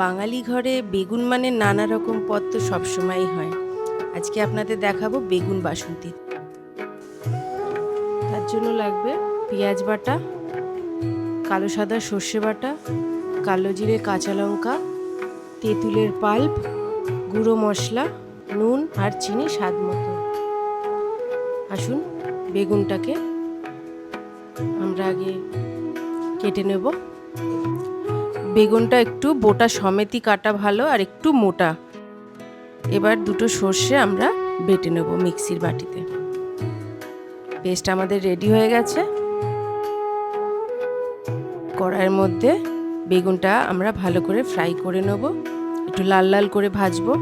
বাঙালি ঘরে বেগুন মানে নানা রকম পদ তো সবসময়ই হয়। আজকে আপনাদের দেখাবো বেগুন বাসন্তী। তার জন্য লাগবে পেঁয়াজ বাটা, কালো সাদা সর্ষে বাটা, কালো জিরে, কাঁচা লঙ্কা, তেঁতুলের পাল্প, গুঁড়ো মশলা, নুন আর চিনি স্বাদ মতো। আসুন বেগুনটাকে আমরা আগে কেটে নেব। বেগুনটা একটু বোটা সমেতই কাটা ভালো, আর একটু মোটা। এবার দুটো সর্ষে আমরা বেটে নেব মিক্সির বাটিতে। পেস্ট আমাদের রেডি হয়ে গেছে। কড়াইয়ের মধ্যে বেগুনটা আমরা ভালো করে ফ্রাই করে নেব, একটু লাল লাল করে ভাজবো।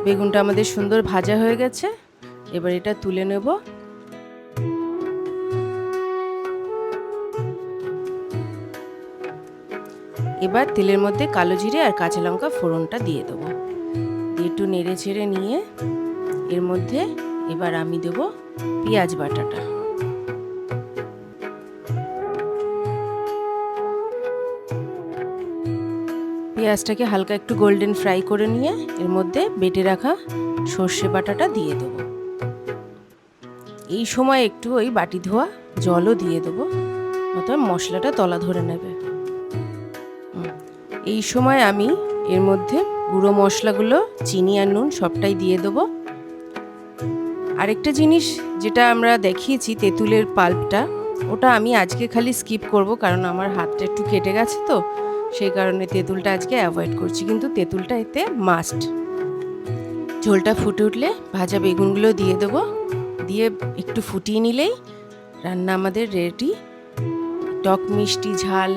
বেগুনটা আমাদের সুন্দর ভাজা হয়ে গেছে, এবার এটা তুলে নেব। এবার তেলের মধ্যে কালো জিরে আর কাঁচা লঙ্কা ফোড়নটা দিয়ে দেবো। একটু নেড়ে ছেড়ে নিয়ে এর মধ্যে এবার আমি দেব পেঁয়াজ বাটাটা। পেঁয়াজটাকে হালকা একটু গোল্ডেন ফ্রাই করে নিয়ে এর মধ্যে বেটে রাখা সর্ষে বাটাটা দিয়ে দেবো। এই সময় একটু ওই বাটি ধোয়া জলও দিয়ে দেবো, অর্থাৎ মশলাটা তলা ধরে নেবে। এই সময় আমি এর মধ্যে গুঁড়ো মশলাগুলো, চিনি আর নুন সবটাই দিয়ে দেবো। আরেকটা জিনিস যেটা আমরা দেখিয়েছি, তেঁতুলের পাল্পটা, ওটা আমি আজকে খালি স্কিপ করব, কারণ আমার হাতটা একটু কেটে গেছে, তো সেই কারণে তেঁতুলটা আজকে অ্যাভয়েড করছি, কিন্তু তেঁতুলটা এতে মাস্ট। ঝোলটা ফুটে উঠলে ভাজা বেগুনগুলো দিয়ে দেবো, দিয়ে একটু ফুটিয়ে নিলেই রান্না আমাদের রেডি। টক মিষ্টি ঝাল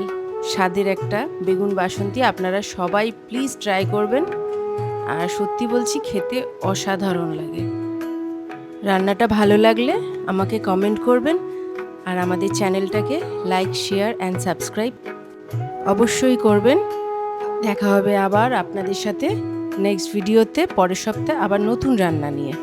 স্বাদের একটা বেগুন বাসন্তী আপনারা সবাই প্লিজ ট্রাই করবেন, আর সত্যি বলছি খেতে অসাধারণ লাগে। রান্নাটা ভালো লাগলে আমাকে কমেন্ট করবেন, আর আমাদের চ্যানেলটাকে লাইক, শেয়ার অ্যান্ড সাবস্ক্রাইব অবশ্যই করবেন। দেখা হবে আবার আপনাদের সাথে নেক্সট ভিডিওতে, পরের সপ্তাহে আবার নতুন রান্না নিয়ে।